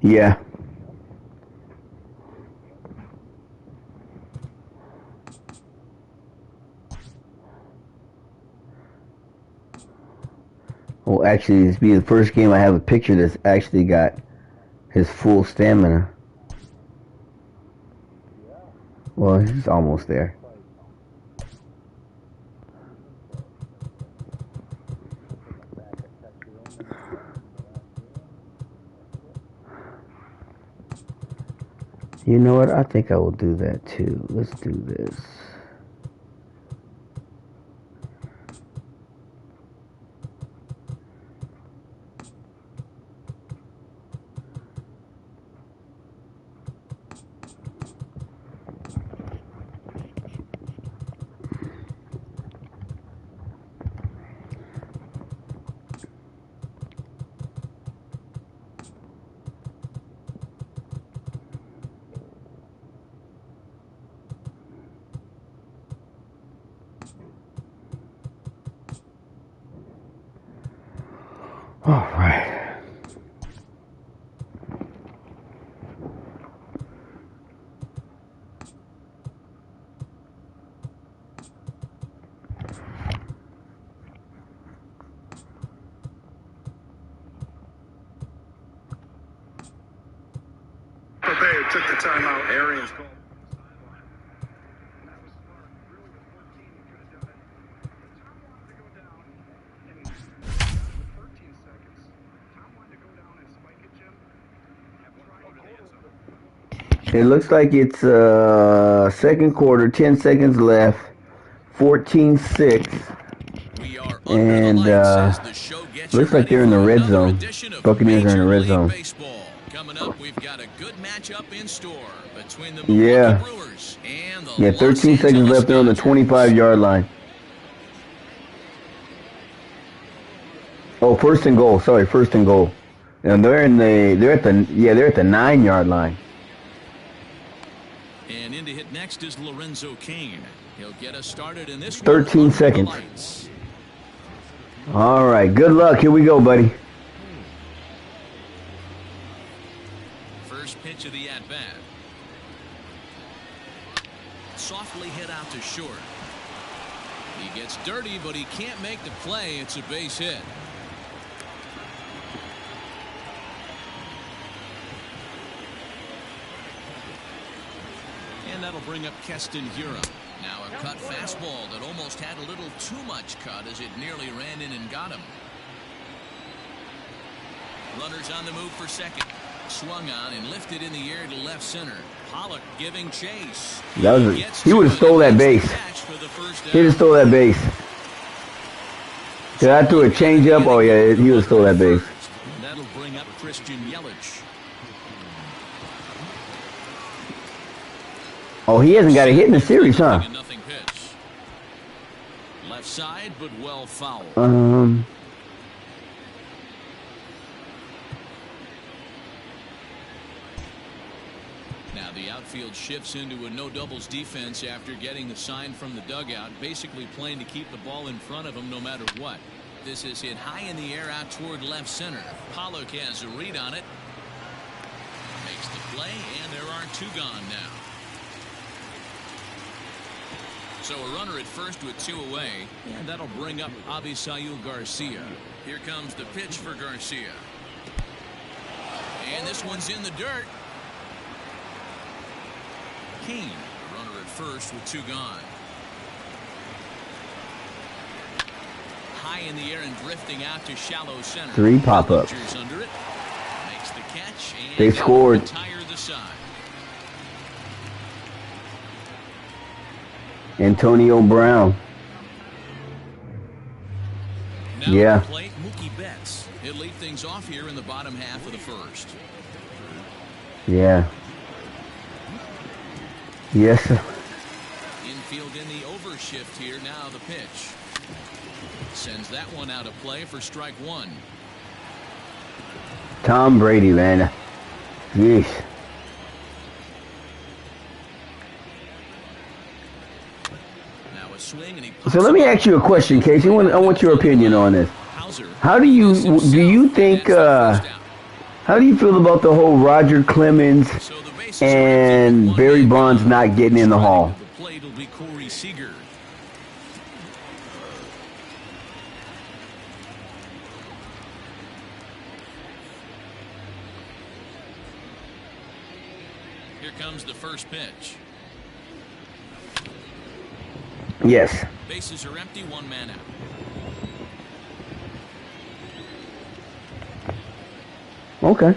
Yeah. Well, actually, this be the first game I have a picture that's actually got his full stamina. Well, he's almost there. You know what? I think I will do that too. Let's do this. All right. Took the timeout. Arians called. It looks like it's second quarter, 10 seconds left, 14-6. And looks like they're in the red zone. Buccaneers are in the red zone. Coming up, we've got a good matchup in store between the Yeah. Brewers and the 13 seconds left. They're on the 25-yard line. Oh, first and goal. Sorry, first and goal. And they're at the 9-yard line. And in to hit next is Lorenzo Kane. He'll get us started in this 13 seconds. All right, good luck. Here we go, buddy. First pitch of the at-bat. Softly hit out to short. He gets dirty, but he can't make the play. It's a base hit. And that'll bring up Keston Hiura. Now a cut fastball that almost had a little too much cut as it nearly ran in and got him. Runners on the move for second. Swung on and lifted in the air to left center. Pollock giving chase. He would have stole that base. He would have stole that base. Did I threw a changeup? Oh yeah, he would have stole that base. That'll bring up Christian Yelich. Oh, he hasn't got a hit in the series, huh? Left side, but well fouled. Now the outfield shifts into a no doubles defense after getting the sign from the dugout, basically playing to keep the ball in front of him no matter what. This is hit high in the air out toward left center. Pollock has a read on it. Makes the play, and there are two gone now. So a runner at first with two away, and that'll bring up Avisail Garcia. Here comes the pitch for Garcia. And this one's in the dirt. Kane, a runner at first with two gone. High in the air and drifting out to shallow center. 3 pop-ups. Under it. Makes the catch, and they scored. Retire the side. Antonio Brown. Now yeah. Plate, Mookie Betts. He'll lead things off here in the bottom half of the first. Yeah. Yes. Infield in the overshift here. Now the pitch. Sends that one out of play for strike one. Tom Brady, man. Yeesh. So let me ask you a question, Casey. I want your opinion on this. How do you think How do you feel about the whole Roger Clemens and Barry Bonds not getting in the Hall? Here comes the first pitch. Yes. Bases are empty, one man out. Okay.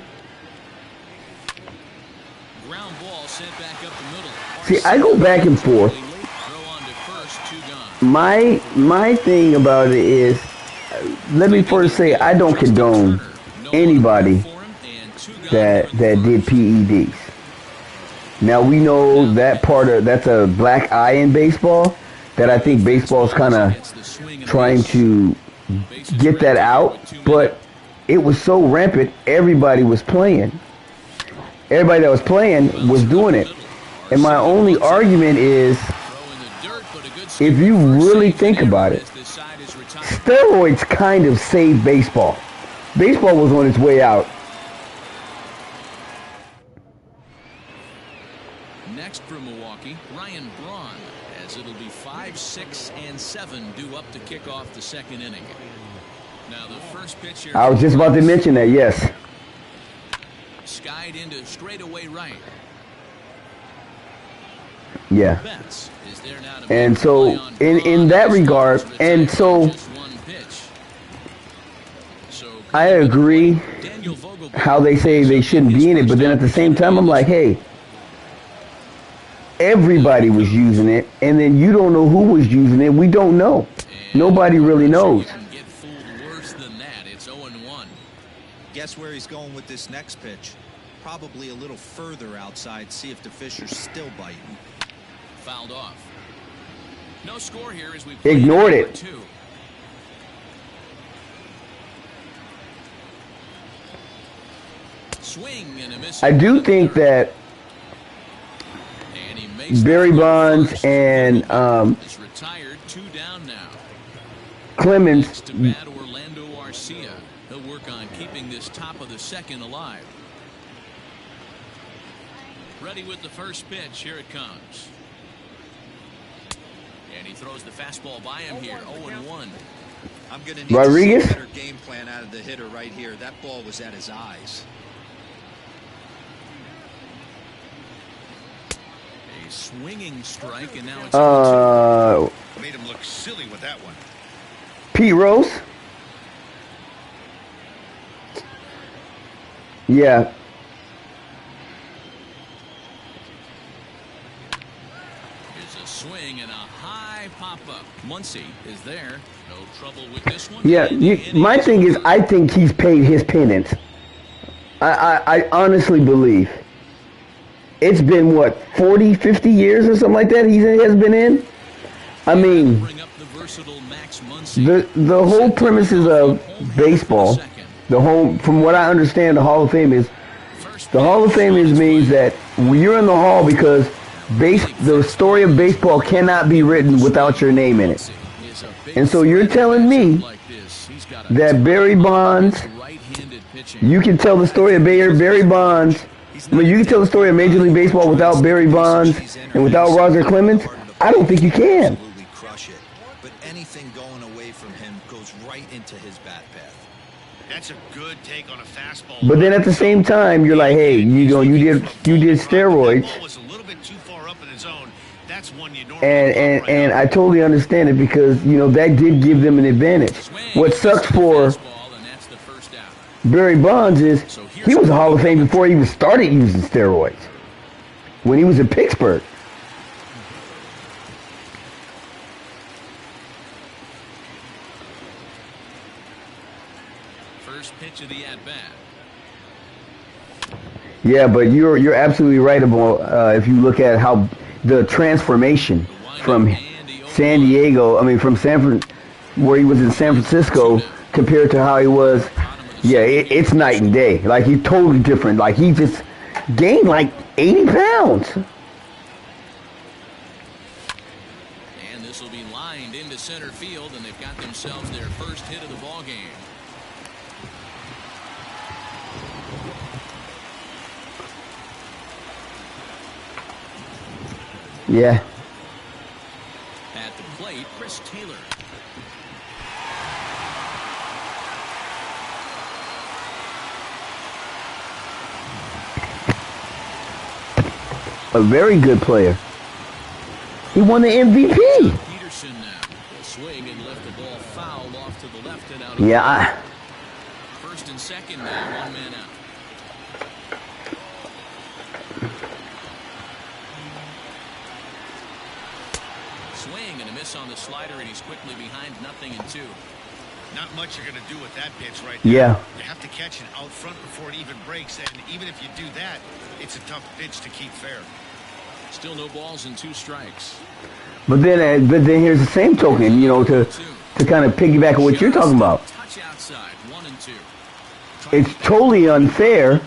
Ground ball sent back up the middle. See, I go back and forth. Throw on to first, two gone. My thing about it is, let me first say, I don't condone anybody that did PEDs. Now we know that that's a black eye in baseball. That I think baseball is kind of trying to get that out, but it was so rampant. Everybody was playing. Everybody that was playing was doing it. And my only argument is, if you really think about it, steroids kind of saved baseball. Baseball was on its way out. Next for Milwaukee, Ryan Braun, as it'll be 5, 6, and 7 due up to kick off the second inning. Now the first pitch here. I was just about to mention that, yes. Skied into straightaway right. Yeah. And so in that regard, and so I agree how they say they shouldn't be in it, but then at the same time I'm like, hey, everybody was using it, and then you don't know who was using it. We don't know. Nobody really knows. Guess where he's going with this next pitch? Probably a little further outside. See if the Fisher's still biting. Fouled off. No score here as we ignored it. Swing and a miss. I do think that Barry Bonds and retired, 2 down now. Clemens. To bat Orlando Arcia. He'll work on keeping this top of the second alive. Ready with the first pitch. Here it comes. And he throws the fastball by him here. 0-1. I'm going to need Rodriguez? to see a better game plan out of the hitter right here. That ball was at his eyes. A swinging strike, and now it's made him look silly with that one. Pete Rose? Yeah. Here's a swing and a high pop-up. Muncy is there. No trouble with this one. Yeah, my thing is, I think he's paid his penance. I honestly believe. It's been, what, 40, 50 years or something like that he has been in? I mean, the whole premises of baseball, from what I understand, the Hall of Fame is, the Hall of Fame means that you're in the Hall because the story of baseball cannot be written without your name in it. And so you're telling me that Barry Bonds, you can tell the story of Barry Bonds, I mean, you can tell the story of Major League Baseball without Barry Bonds and without Roger Clemens? I don't think you can. Crush it. But anything going away from him goes right into his bat path. That's a good take on a fastball. But then at the same time, you're like, hey, you did steroids. And I totally understand it because, that did give them an advantage. What sucks for Barry Bonds is he was a Hall of Fame before he even started using steroids. When he was in Pittsburgh. First pitch of the at-bat. Yeah, but you're absolutely right about if you look at how the transformation from San Diego, from where he was in San Francisco compared to how he was, it's night and day. Like, he's totally different. Like, he just gained like 80 pounds. And this will be lined into center field, and they've got themselves their first hit of the ball game. Yeah. At the plate, Chris Taylor. A very good player. He won the MVP. Peterson now. He'll swing and lift the ball foul off to the left and out. Yeah. First and second now, 1 man out. Swing and a miss on the slider, and he's quickly behind 0-2. Not much you're going to do with that pitch right there. Yeah. You have to catch it out front before it even breaks, and even if you do that, it's a tough pitch to keep fair. Still no balls and 2 strikes. But then here's the same token, you know, to kind of piggyback on what you're talking about. Touch outside, 1-2. It's totally unfair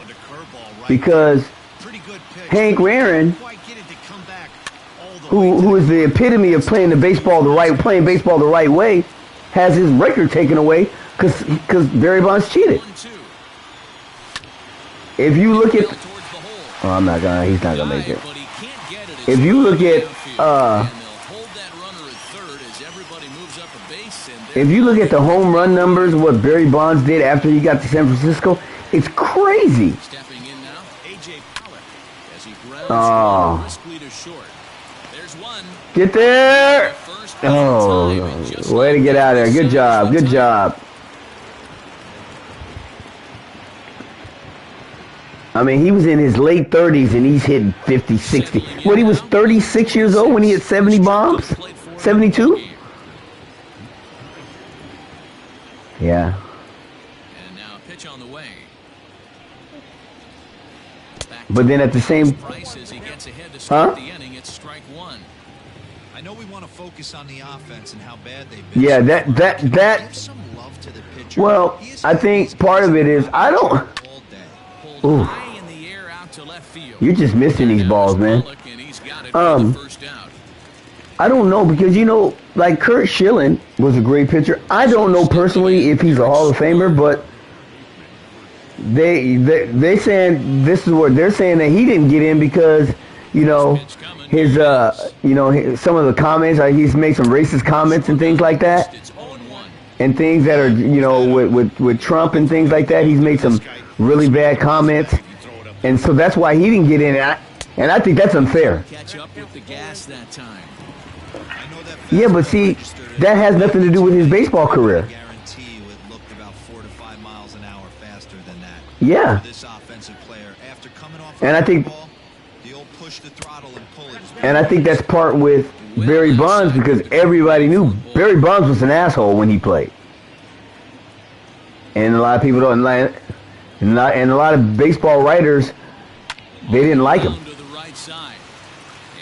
because Hank Aaron, who is the epitome of playing baseball the right way, has his record taken away because Barry Bonds cheated. If you look at, he's not gonna make it. If you look at, if you look at the home run numbers, what Barry Bonds did after he got to San Francisco, it's crazy. Stepping in now, A.J. Pollock as he Oh. briskly to short. There's one. Get there! Oh, way to get out of there. Good job. Good job. I mean, he was in his late 30s and he's hitting 50, 60. What, he was 36 years old when he hit 70 bombs? 72? Yeah. And now a pitch on the way. But then at the same... Huh? I know we want to focus on the offense and how bad they've been. Yeah, that. Well, I think part of it is I don't. Ooh. You're just missing these balls, man. I don't know because like Kurt Schilling was a great pitcher. I don't know personally if he's a Hall of Famer, but they saying this is what they're saying that he didn't get in because his some of the comments, he's made some racist comments and things like that, and things that are with Trump and things like that. He's made some really bad comments, and so that's why he didn't get in. And I think that's unfair. Catch up with the gas that time. Yeah, but see, that has nothing to do with his baseball career. Yeah. And I think that's part with Barry Bonds because everybody knew Barry Bonds was an asshole when he played. And a lot of people don't like, and a lot of baseball writers, they didn't like him. To the right side.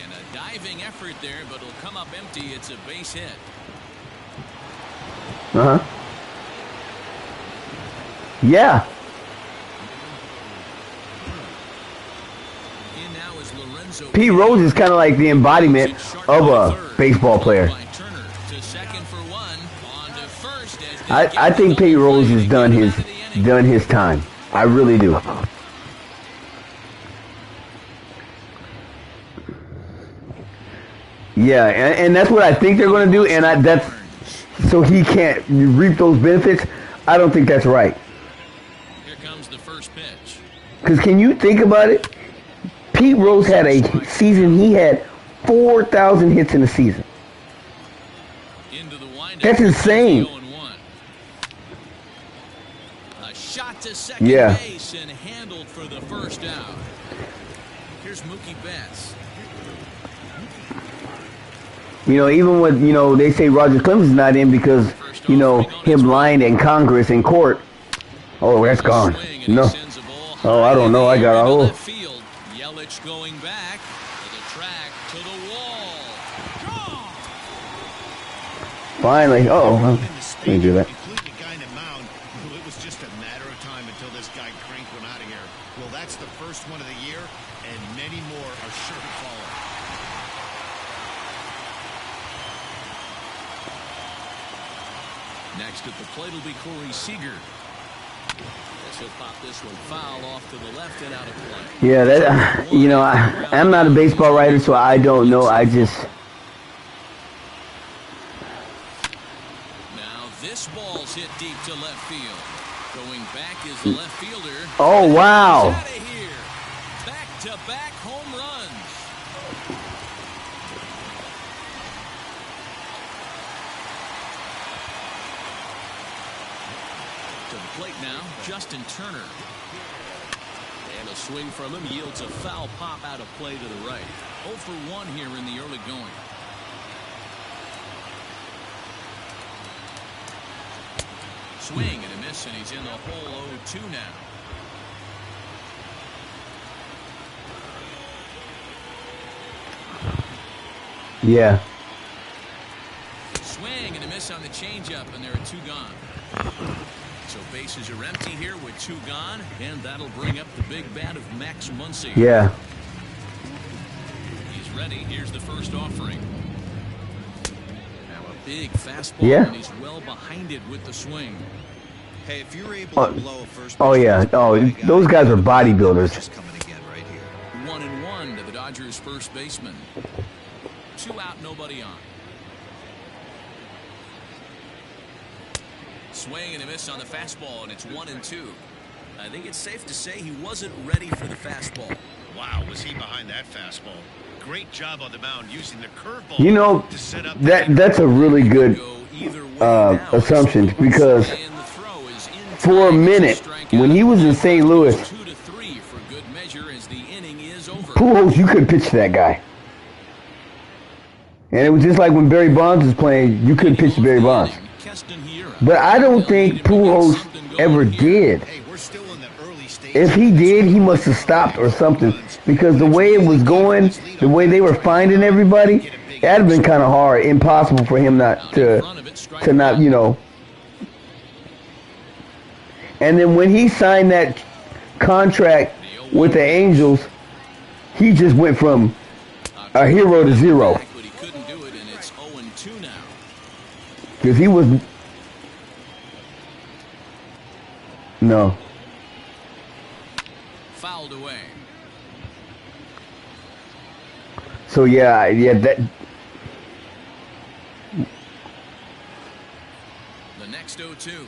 And a diving effort there, but it'll come up empty. It's a base hit. Uh-huh. Yeah. Pete Rose is kind of like the embodiment of a baseball player. I think Pete Rose has done his time. I really do. Yeah, and that's what I think they're going to do, and that's so he can't reap those benefits. I don't think that's right. Here comes the first pitch. Because can you think about it? Pete Rose had a season, he had 4,000 hits in a season. That's insane. A shot to second base and handled for the first out. Here's Mookie Betts. Even when, they say Roger Clemens is not in because, him lying in Congress, in court. Oh, that's gone. No. Oh, I don't know. I got a going back to the track, to the wall. Finally. Uh-oh. Can't do that. Including the guy in the mound, it was just a matter of time until this guy cranked one out of here. Well, that's the first one of the year, and many more are sure to follow. Next at the plate will be Corey Seager. As He'll pop this one foul off to the left and out of play. Yeah, that you know, I'm not a baseball writer, so I don't know. I just. Now this ball's hit deep to left field. Going back is the left fielder. Oh wow! Out of here. Back-to-back home runs. To the plate now, Justin Turner. And a swing from him yields a foul pop out of play to the right. 0 for 1 here in the early going. Swing and a miss, and he's in the hole 0-2 now. Yeah. Swing and a miss on the changeup, and there are 2 gone. So bases are empty here with 2 gone, and that'll bring up the big bat of Max Muncy. Yeah. He's ready. Here's the first offering. Now a big fastball, Yeah. and he's well behind it with the swing. Hey, if you're able to blow a first Oh pitch yeah. to the Oh, guy, those guys are bodybuilders. just coming again right here. 1-1 to the Dodgers' first baseman. 2 out, nobody on. Swing and a miss on the fastball, and it's 1-2. I think it's safe to say he wasn't ready for the fastball. Wow, was he behind that fastball? Great job on the mound using the curveball. You know, to set up that's a really good Go either way now. assumption, because And the throw is in for a time. minute when he was in St. Louis, 2-3 for good measure as the inning is over. Pujols, you couldn't pitch to that guy. And it was just like when Barry Bonds was playing, you couldn't pitch to Barry Bonds. But I don't think Pujols ever did. Hey, we're still in the early stages. If he did, he must have stopped or something. Because the way it was going, the way they were finding everybody, that'd have been kind of hard, impossible for him not to not, you know. And then when he signed that contract with the Angels, he just went from a hero to zero. But he couldn't do it, and it's 0-2 now. Because he was... No. Fouled away. So, yeah, that... The next 0-2.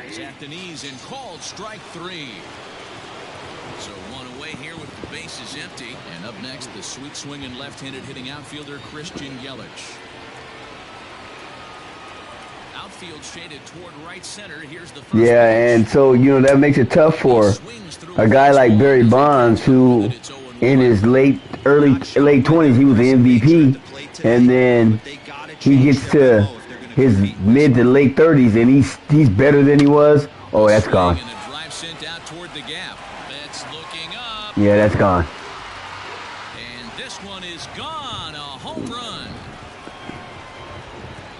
He's at the knees and called strike 3. So 1 away here with the bases empty. And up next, the sweet swinging left-handed hitting outfielder Christian Yelich. Outfield shaded toward right center. Here's the first Yeah, and so, you know, that makes it tough for a guy like Barry Bonds, who in his late 20s, he was the MVP, and then he gets to his mid to late 30s, and he's better than he was. Oh, that's gone. And a drive sent out toward the gap. That's looking up. Yeah, that's gone. And this one is gone. A home run.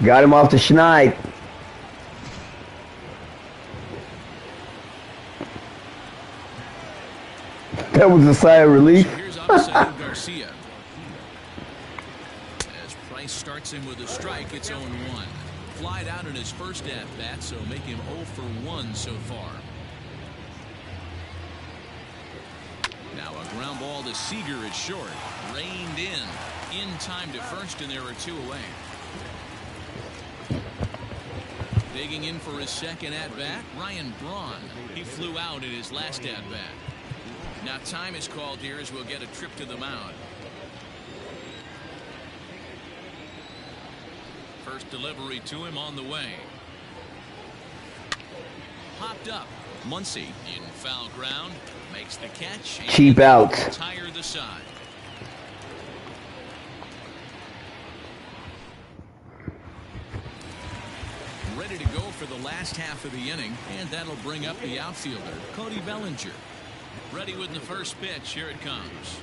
Got him off the schneid. That was a sigh of relief. So here's Avisaíl Garcia. As Price starts him with a strike, it's 0-1. Flied out in his first at-bat, so make him 0 for 1 so far. Now a ground ball to Seager is short. Reined in time to first, and there are 2 away. Digging in for his second at-bat, Ryan Braun. He flew out in his last at-bat. Now time is called here as we'll get a trip to the mound. First delivery to him on the way. Popped up. Muncy in foul ground. Makes the catch. Cheap out. Tire the side. Ready to go for the last half of the inning, and that'll bring up the outfielder, Cody Bellinger. Ready with the first pitch. Here it comes.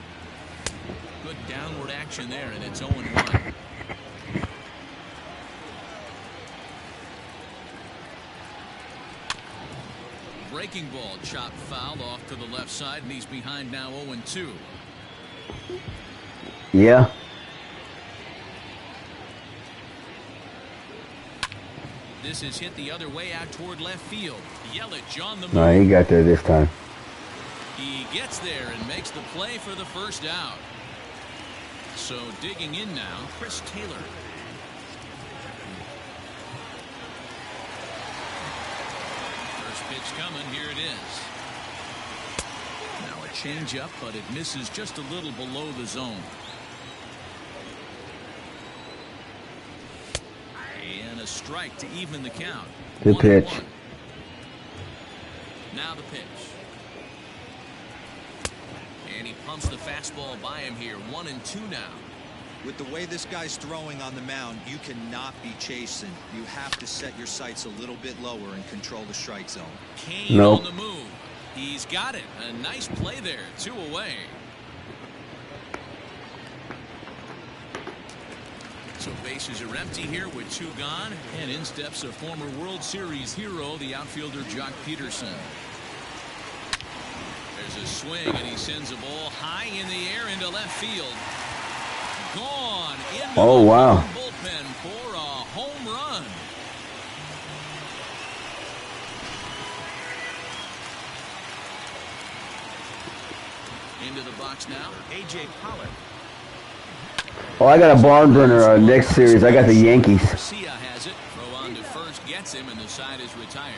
Good downward action there, and it's 0-1. Breaking ball chopped foul off to the left side, and he's behind now 0-2. Yeah. This is hit the other way out toward left field. Yelich on the move. No, he got there this time. He gets there and makes the play for the first out. So digging in now, Chris Taylor. First pitch coming. Here it is. Now a changeup, but it misses just a little below the zone. And a strike to even the count. Good pitch. Now the pitch. And he pumps the fastball by him here. 1-2 now. With the way this guy's throwing on the mound, you cannot be chasing. You have to set your sights a little bit lower and control the strike zone. Kane on the move. He's got it. A nice play there. 2 away. So bases are empty here with 2 gone. And in steps a former World Series hero, the outfielder Jock Peterson. There's a swing, and he sends a ball high in the air into left field. Gone into the bullpen for a home run. Into the box now, A.J. Pollard. Oh, I got a barn burner next series. I got the Yankees. Garcia has it. Throw on to first gets him, and the side is retired.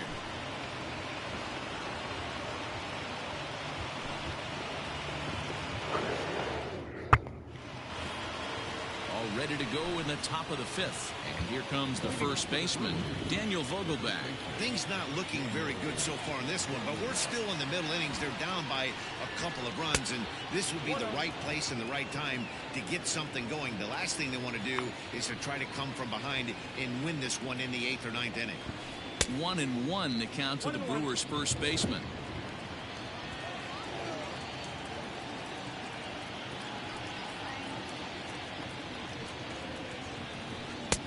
All ready to go in the top of the 5th. And here comes the first baseman, Daniel Vogelbach. Things not looking very good so far in this one, but we're still in the middle innings. They're down by a couple of runs, and this would be the right place and the right time to get something going. The last thing they want to do is to try to come from behind and win this one in the 8th or 9th inning. 1-1 the count to the Brewers' first baseman.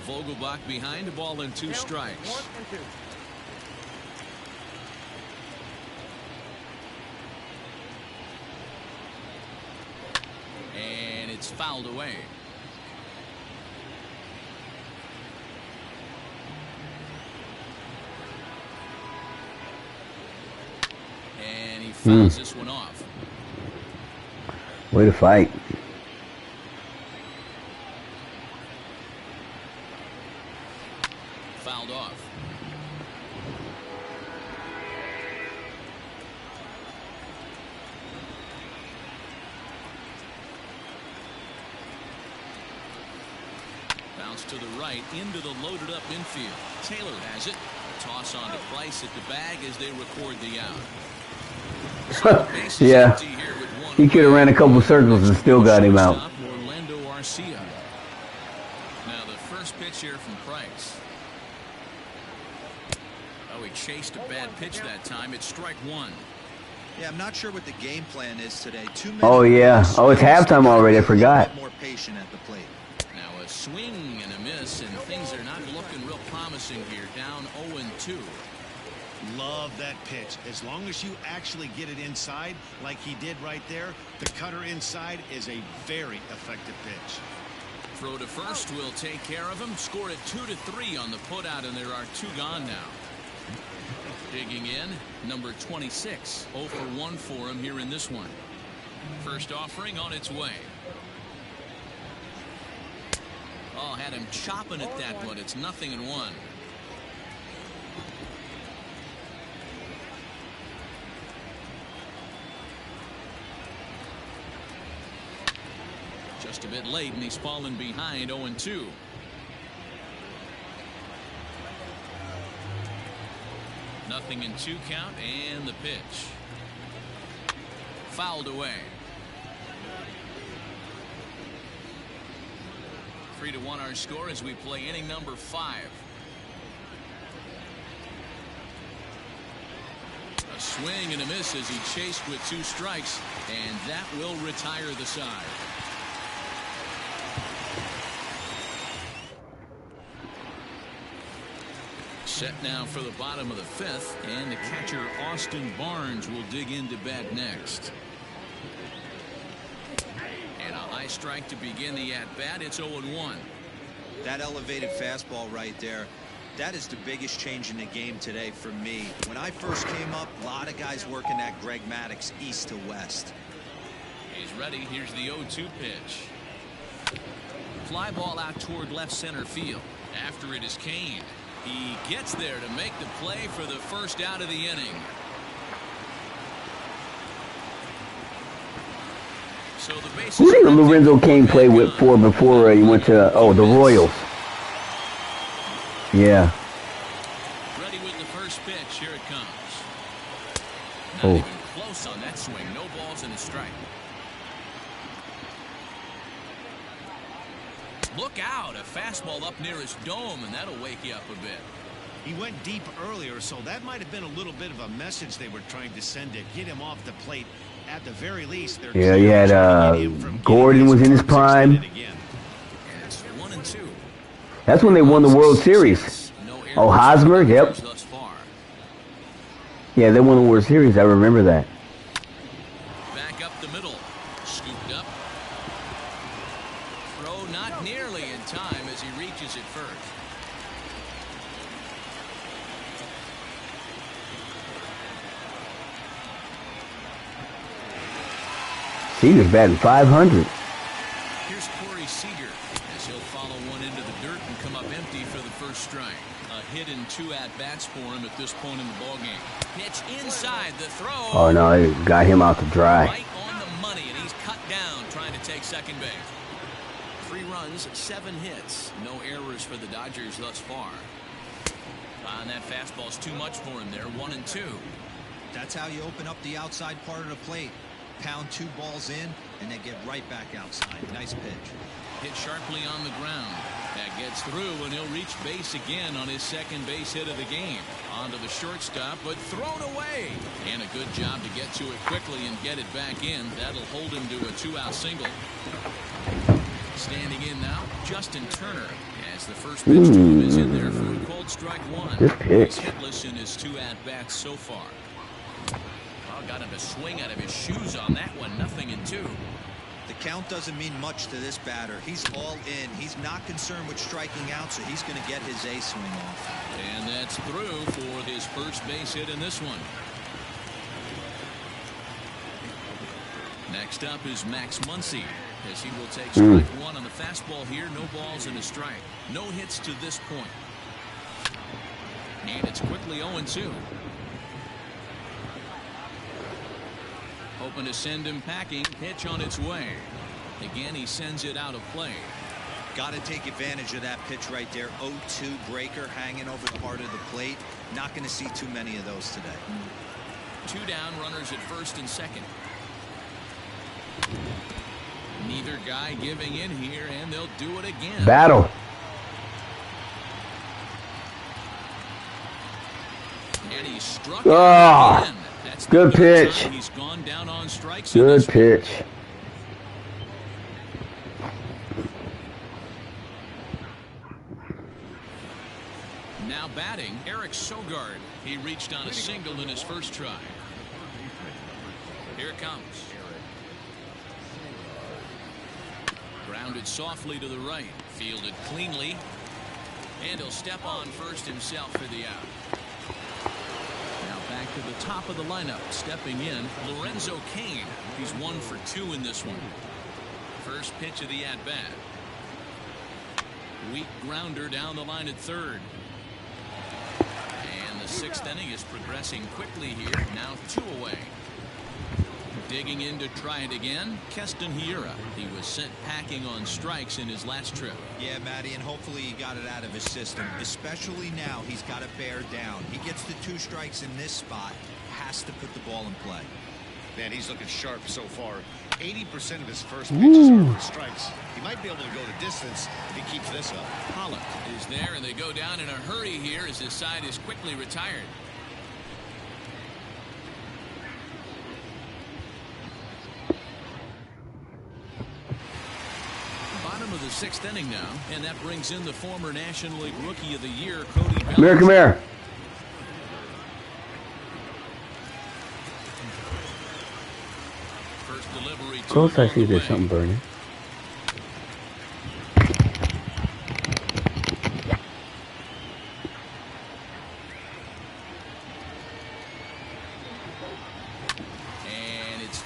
Vogelbach behind, a ball and 2 strikes. And it's fouled away. And he fouls this one off. Way to fight. Fouled off. Bounce to the right into the loaded up infield. Taylor has it. A toss on to Price at the bag as they record the out. So yeah, he could have ran a couple circles and still got him out. Orlando Arcia. Now the first pitch here from Price. Oh, he chased a bad pitch that time. It's strike 1. Yeah, I'm not sure what the game plan is today. Oh yeah. Oh, it's halftime already. I forgot. More patient at the plate. Now a swing and a miss, and things are not looking real promising here. Down 0-2. Love that pitch. As long as you actually get it inside like he did right there, the cutter inside is a very effective pitch. Throw to first will take care of him. Score it 2-3 on the putout, and there are 2 gone now. Digging in, number 26. 0 for 1 for him here in this one. First offering on its way. Oh, had him chopping at that one. It's 0-1. Just a bit late, and he's fallen behind 0-2. Nothing in 2 count, and the pitch. Fouled away. 3-1 our score as we play inning number 5. A swing and a miss as he chased with 2 strikes, and that will retire the side. Set now for the bottom of the 5th, and the catcher Austin Barnes will dig into bat next. And a high strike to begin the at-bat. It's 0-1. That elevated fastball right there. That is the biggest change in the game today for me. When I first came up, a lot of guys working that Greg Maddux east to west. He's ready. Here's the 0-2 pitch. Fly ball out toward left center field. After it is Kane. He gets there to make the play for the first out of the inning. So the bases. Who did Lorenzo Kane play for before he went to the Royals? Yeah. Ready with the first pitch. Here it comes. Not Oh. even close on that swing. No balls and a strike. Look out, a fastball up near his dome, and that'll wake you up a bit. He went deep earlier, so that might have been a little bit of a message they were trying to send to get him off the plate. At the very least, they're Yeah, you had Gordon was in his prime. It's 1-2. That's when they won the World Series. No errors. Oh, Hosmer, yep. Thus far. Yeah, they won the World Series. I remember that. Back up the middle. Scooped up. Throw not nearly in time as he reaches it first. Seager's batting 500. Here's Corey Seager as he'll follow one into the dirt and come up empty for the first strike. A hit and 2 at-bats for him at this point in the ballgame. Pitch inside the throw. Oh, no, he got him out to dry. Right on the money, and he's cut down trying to take second base. 3 runs, 7 hits. No errors for the Dodgers thus far. And that fastball's too much for him there. 1-2. That's how you open up the outside part of the plate. Pound 2 balls in, and then get right back outside. Nice pitch. Hit sharply on the ground. That gets through, and he'll reach base again on his second base hit of the game. Onto the shortstop, but thrown away. And a good job to get to it quickly and get it back in. That'll hold him to a 2-out single. Standing in now, Justin Turner. As the first pitch to him is in there for a cold strike 1. Good pitch. He's hitless in his 2 at-bats so far. Got him to swing out of his shoes on that one. 0-2. The count doesn't mean much to this batter. He's all in. He's not concerned with striking out, so he's going to get his A swing off. And that's through for his first base hit in this one. Next up is Max Muncy, as he will take strike 1 on the fastball here. No balls and a strike. No hits to this point. And it's quickly 0-2. Hoping to send him packing. Pitch on its way. Again, he sends it out of play. Got to take advantage of that pitch right there. 0-2 breaker hanging over the heart of the plate. Not going to see too many of those today. 2 down, runners at first and second. Neither guy giving in here, and they'll do it again. Battle. And he struck out again. That's good pitch. He's gone down on strikes. Good pitch. Now batting, Eric Sogard. He reached on a single in his first try. Here it comes. Grounded softly to the right. Fielded cleanly. And he'll step on first himself for the out. Now back to the top of the lineup. Stepping in, Lorenzo Kane. He's 1 for 2 in this one. First pitch of the at-bat. Weak grounder down the line at third. And the 6th inning is progressing quickly here. Now 2 away. Digging in to try it again, Keston Hiura. He was sent packing on strikes in his last trip. Yeah, Matty, and hopefully he got it out of his system. Especially now, he's got to bear down. He gets the 2 strikes in this spot, has to put the ball in play. Man, he's looking sharp so far. 80% of his first pitches are for strikes. He might be able to go the distance if he keeps this up. Pollock is there, and they go down in a hurry here as his side is quickly retired. Bottom of the 6th inning now, and that brings in the former National League Rookie of the Year, Cody Bellinger. Come here. First delivery. Of course I see there's something burning.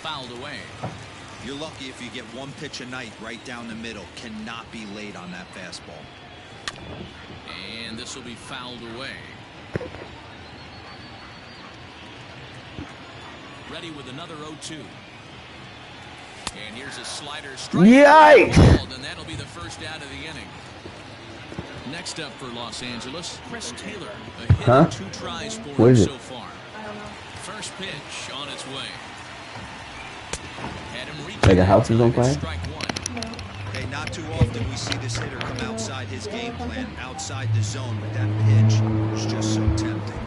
fouled away. You're lucky if you get one pitch a night right down the middle. Cannot be late on that fastball. And this will be fouled away. Ready with another 0-2. And here's a slider strike. Yikes! And that'll be the first out of the inning. Next up for Los Angeles, Chris Taylor. A hit and 2 tries for him so far. First pitch on its way. Had him reach like a house is on fire? strike one. Okay, not too often we see this hitter come outside his game plan, outside the zone with that pitch. It's just so tempting.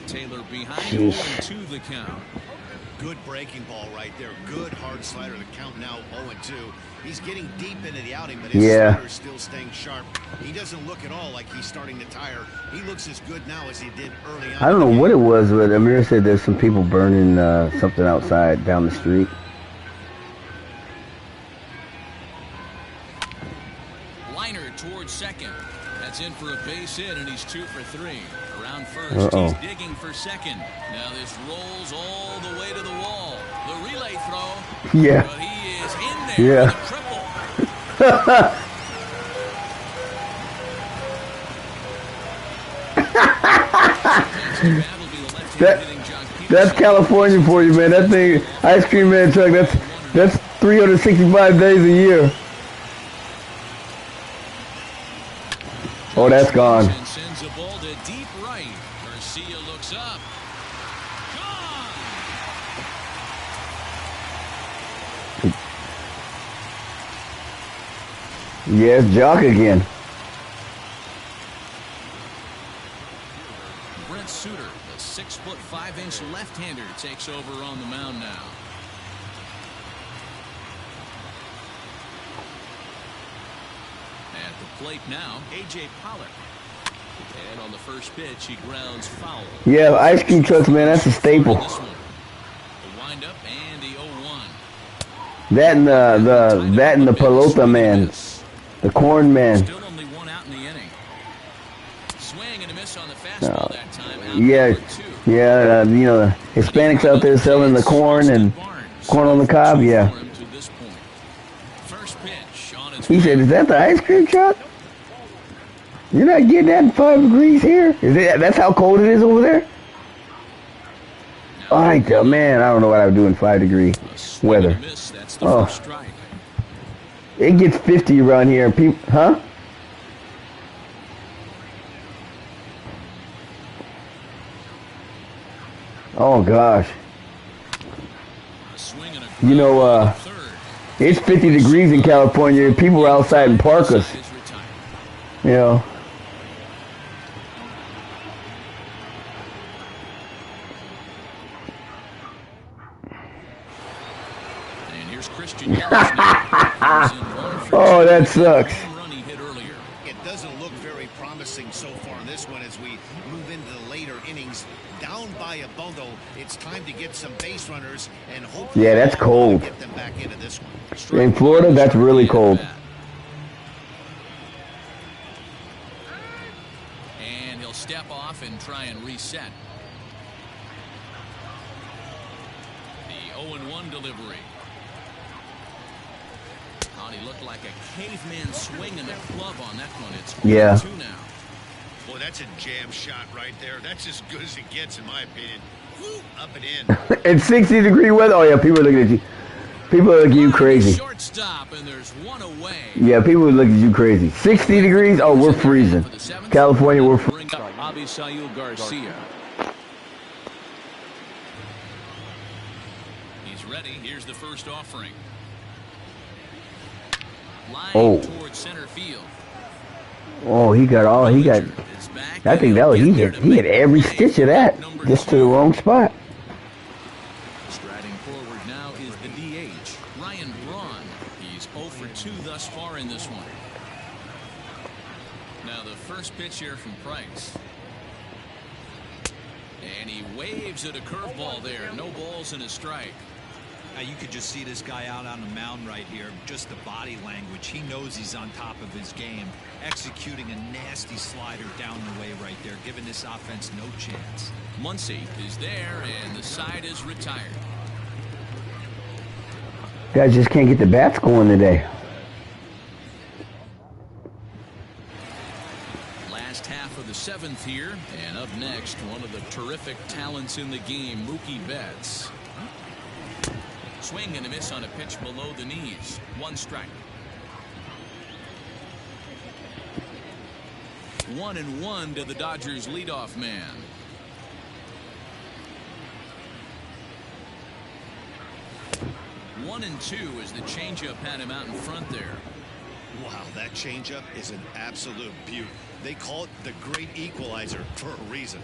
Taylor behind 0-2 the count. Good breaking ball right there. Good hard slider. The count now 0-2. He's getting deep into the outing, but his slider's still staying sharp. He doesn't look at all like he's starting to tire. He looks as good now as he did early on. I don't know what it was, but Amir said there's some people burning something outside down the street. Liner towards second. That's in for a base hit, and he's 2 for 3. Around first, he's digging for second. Now this rolls all the way to the wall. The relay throw. Yeah. But he is in there with a triple. That's California for you, man. That thing, ice cream man truck, that's 365 days a year. Oh, that's gone. Sends a ball to deep right. Garcia looks up. Gone. Yes, Jock again. Brent Suter, the 6'5" left-hander, takes over on the mound now. At the plate now, A.J. Pollock. And on the first pitch, he grounds foul. Yeah, ice cream trucks, man, that's a staple. The windup and the 0-1. That and the pelota man, the corn man. Still only 1 out in the inning. Swing and a miss on the fastball that time. Out Yeah, you know, Hispanics out there selling the corn and corn on the cob, yeah. First pitch on its He said, "Is that the ice cream truck? You're not getting that in 5 degrees here? That's how cold it is over there?" All right, man, I don't know what I would do in 5-degree weather. Oh, it gets 50 around here, and people, huh? Oh gosh. You know, it's 50 degrees in California, and people are outside in parkas. You know. Oh, that sucks. It doesn't look very promising so far in this one as we move into the later innings. Down by a bundle, it's time to get some base runners and hopefully that's cold. Get them back into this one. In Florida, that's really cold. And he'll step off and try and reset. The 0-1 delivery. He looked like a caveman swinging the club on that one. It's 2 now. Boy, that's a jam shot right there. That's as good as it gets, in my opinion. Woo, up and in. In 60-degree weather, oh yeah, people are looking at you. People are looking at you crazy. Shortstop, and there's 1 away. Yeah, people are looking at you crazy. 60 degrees, oh, we're freezing. California, we're freezing. Abisail Garcia. He's ready. Here's the first offering. Line towards center field. Oh, he got. I think he hit every stitch of that just to the wrong spot. Striding forward now is the DH, Ryan Braun. He's 0 for 2 thus far in this one. Now the first pitch here from Price. And he waves at a curveball there. No balls and a strike. You could just see this guy out on the mound right here. Just the body language. He knows he's on top of his game. Executing a nasty slider down the way right there, giving this offense no chance. Muncy is there, and the side is retired. Guys just can't get the bats going today. Last half of the seventh here, and up next, one of the terrific talents in the game, Mookie Betts. Swing and a miss on a pitch below the knees. 1 strike. 1-1 to the Dodgers leadoff man. One and two as the changeup had him out in front there. Wow, that changeup is an absolute beaut. They call it the great equalizer for a reason.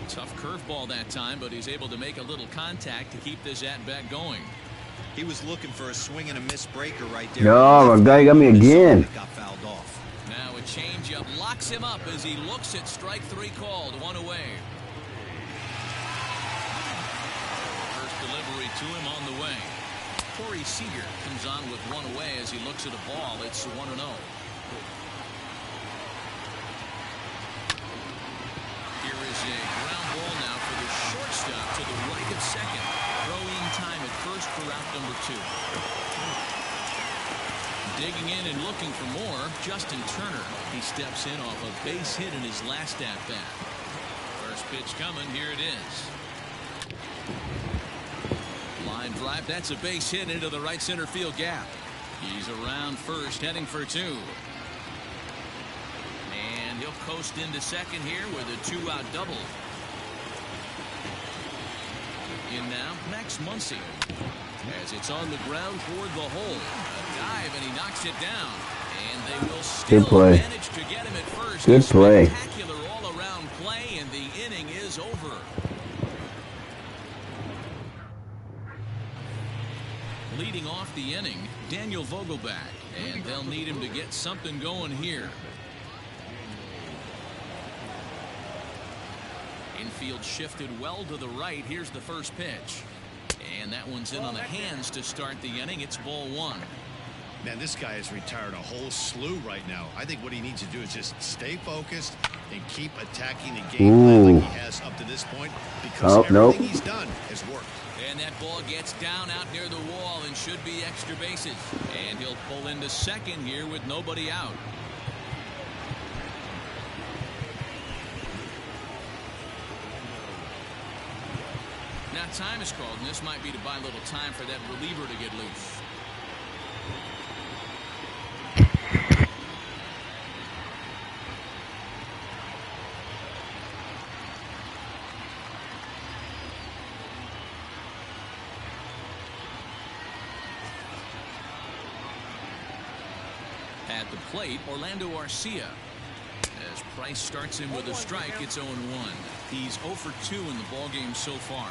Tough curveball that time, but he's able to make a little contact to keep this at-bat going. He was looking for a swing and a miss breaker right there. No, my guy got me again. Got fouled off. Now a changeup locks him up as he looks at strike 3 called. 1 away. First delivery to him on the way. Corey Seager comes on with 1 away as he looks at a ball. It's 1-0. Here is a ground ball now for the shortstop to the right of second. Throwing time at first for out number 2. Digging in and looking for more, Justin Turner. He steps in off a base hit in his last at-bat. First pitch coming. Here it is. Line drive. That's a base hit into the right center field gap. He's around first, heading for 2. And he'll coast into second here with a 2-out double. In now, Max Muncy. As it's on the ground toward the hole. A dive, and he knocks it down. And they will still manage to get him at first. Good play. Spectacular all-around play, and the inning is over. Leading off the inning, Daniel Vogelback, and they'll need him to get something going here. Infield shifted well to the right. Here's the first pitch. And that one's in on the hands to start the inning. It's ball 1. Man, this guy has retired a whole slew right now. I think what he needs to do is just stay focused and keep attacking the game plan like he has up to this point, because everything he's done has worked. And that ball gets down out near the wall and should be extra bases. And he'll pull into second here with nobody out. Now time is called, and this might be to buy a little time for that reliever to get loose. At the plate, Orlando Arcia. As Price starts him with a strike, it's 0-1. He's 0 for 2 in the ballgame so far.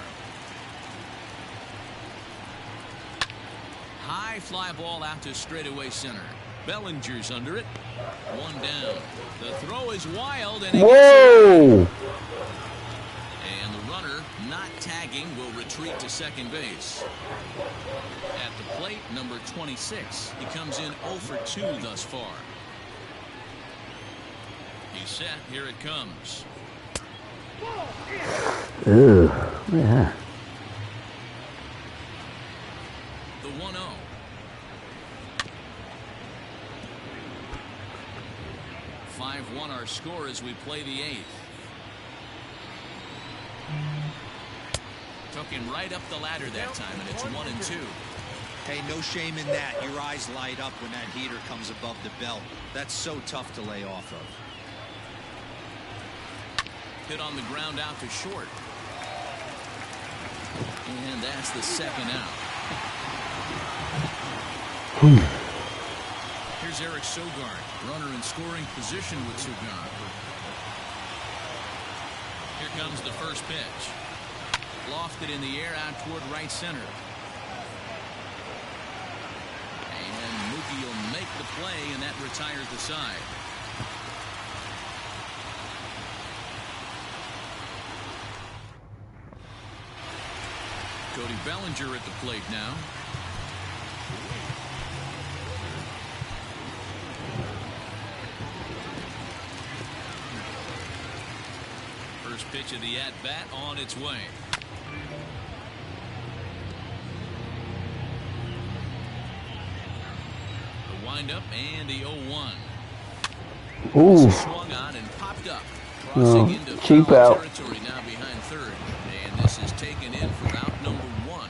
High fly ball out to straightaway center. Bellinger's under it. 1 down. The throw is wild, and whoa! And the runner, not tagging, will retreat to second base. At the plate, number 26. He comes in 0 for 2 thus far. He's set. Here it comes. Ooh, yeah. The 1-0. Our score as we play the 8th. Took him right up the ladder that time, and it's 1-2. Hey, no shame in that. Your eyes light up when that heater comes above the belt. That's so tough to lay off of. Hit on the ground out to short. And that's the second out. Here's Eric Sogard, runner in scoring position with Sogard. Here comes the first pitch. Lofted in the air out toward right center. And Mookie will make the play, and that retires the side. Cody Bellinger at the plate now. pitch of the at-bat on its way. The windup and the 0-1. Ooh. Swung on and popped up. Crossing into cheap foul out. territory now behind third. And this is taken in for out number 1.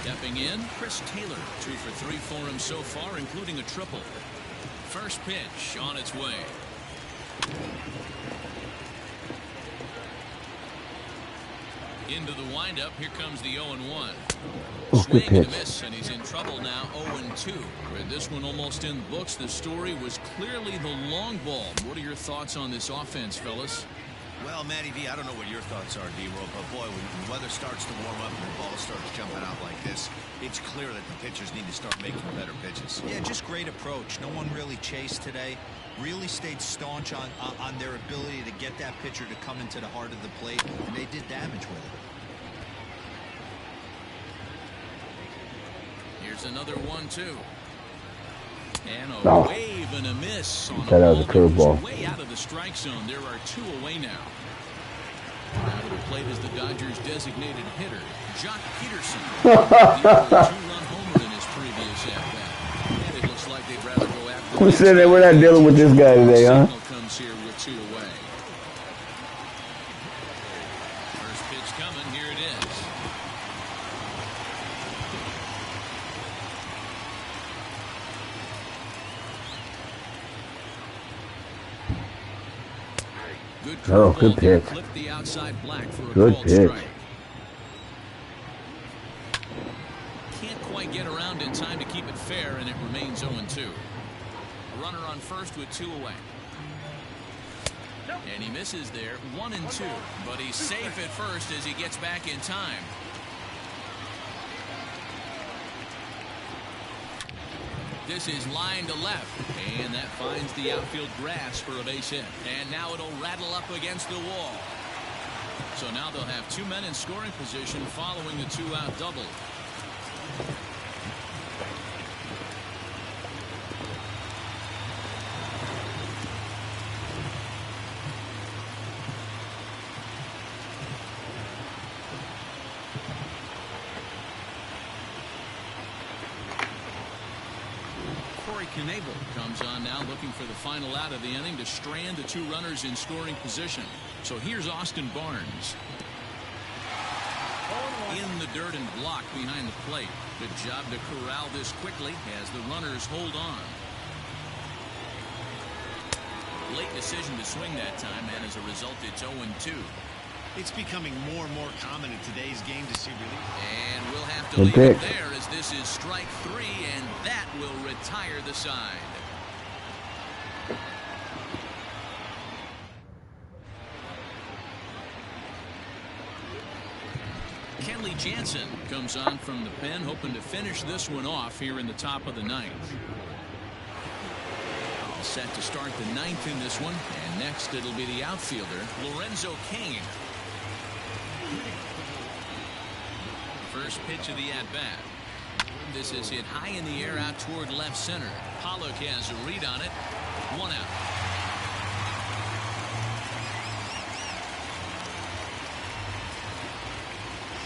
Stepping in, Chris Taylor. 2 for 3 for him so far, including a triple. First pitch on its way. Into the windup. Here comes the 0-1. Oh, good Swing and a pitch. miss, and he's in trouble now. 0-2. With this one almost in the books, the story was clearly the long ball. What are your thoughts on this offense, fellas? Well, Matty V, I don't know what your thoughts are, D-Roll, but boy, when the weather starts to warm up and the ball starts jumping out like this, it's clear that the pitchers need to start making better pitches. Yeah, just great approach. No one really chased today. Really stayed staunch on their ability to get that pitcher to come into the heart of the plate, and they did damage with it. Here's another 1-2. And a wave and a miss on That was a curveball. Way out of the strike zone. There are 2 away now. Out of the plate is the Dodgers' designated hitter, Jock Peterson. He had a 2-run homer in his previous at-bat. And it looks like they'd rather go after. Who said that we're not dealing with this guy today, huh? Signal comes here with 2 away. First pitch coming. Here it is. Good pitch. Flipped the outside black for a Good called pitch. strike. Can't quite get around in time to keep it fair, and it remains 0-2. A runner on first with 2 away. And he misses there, 1-2. But he's safe at first as he gets back in time. This is line to left, and that finds the outfield grass for a base hit. And now it'll rattle up against the wall. So now they'll have 2 men in scoring position following the 2-out double. Knable comes on now, looking for the final out of the inning to strand the 2 runners in scoring position. So here's Austin Barnes. In the dirt and block behind the plate. Good job to corral this quickly as the runners hold on. Late decision to swing that time, and as a result, it's 0-2. It's becoming more and more common in today's game to see relief. And we'll have to leave it there as this is strike 3, and that will retire the side. Kenley Jansen comes on from the pen, hoping to finish this one off here in the top of the 9th. All set to start the 9th in this one, and next it'll be the outfielder, Lorenzo Cain. First pitch of the at-bat. This is hit high in the air out toward left center. Pollock has a read on it. 1 out.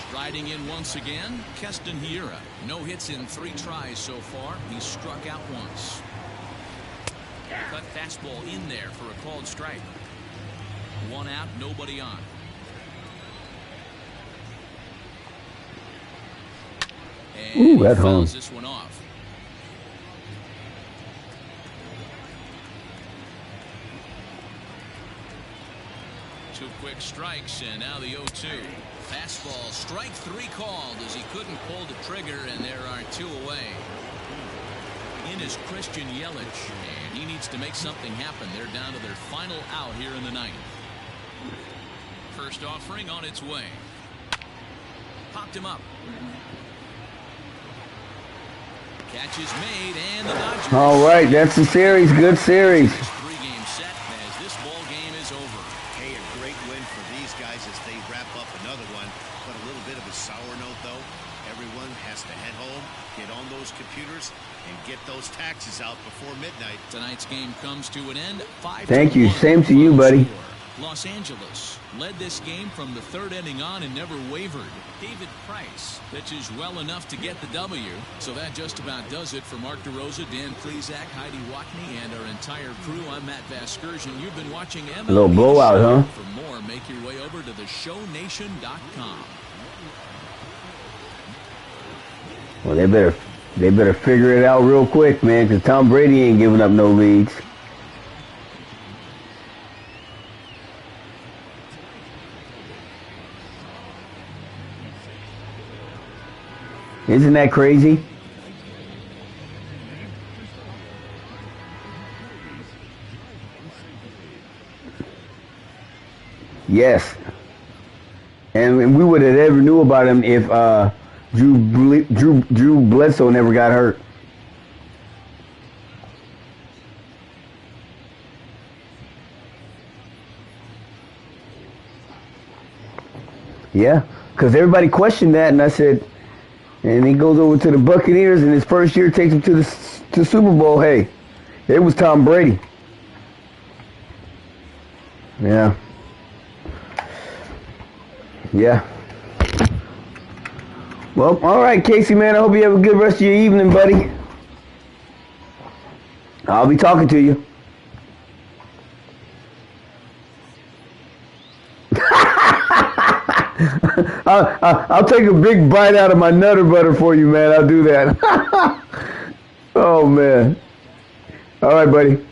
Striding in once again, Keston Hiura. No hits in 3 tries so far. He's struck out once. Cut fastball in there for a called strike. 1 out, nobody on. And he fouls this one off. Two quick strikes, and now the 0-2. Fastball, strike 3 called as he couldn't pull the trigger, and there are 2 away. In is Christian Yelich, and he needs to make something happen. They're down to their final out here in the 9th. First offering on its way. Popped him up. Catch is made, and the Dodgers. All right, that's the series. Good series. This 3-game set as this ball game is over. Hey, a great win for these guys as they wrap up another one. But a little bit of a sour note, though. Everyone has to head home, get on those computers, and get those taxes out before midnight. Tonight's game comes to an end. 5-1. Thank you. Same to you, buddy. Los Angeles led this game from the third inning on and never wavered. David Price pitches well enough to get the W. So that just about does it for Mark DeRosa, Dan Plesac, Heidi Watney, and our entire crew. I'm Matt Vasgersian. You've been watching MLB. A little blowout, huh? For more, make your way over to theshownation.com. Well, they better figure it out real quick, man, because Tom Brady ain't giving up no leads. Isn't that crazy? Yes. And we would have ever knew about him if Drew Bledsoe never got hurt. Yeah, because everybody questioned that, and I said, and he goes over to the Buccaneers, and his first year takes him to the Super Bowl. Hey, it was Tom Brady. Yeah. Yeah. Well, all right, Casey, man. I hope you have a good rest of your evening, buddy. I'll be talking to you. I'll take a big bite out of my Nutter Butter for you, man. I'll do that. Oh, man. All right, buddy.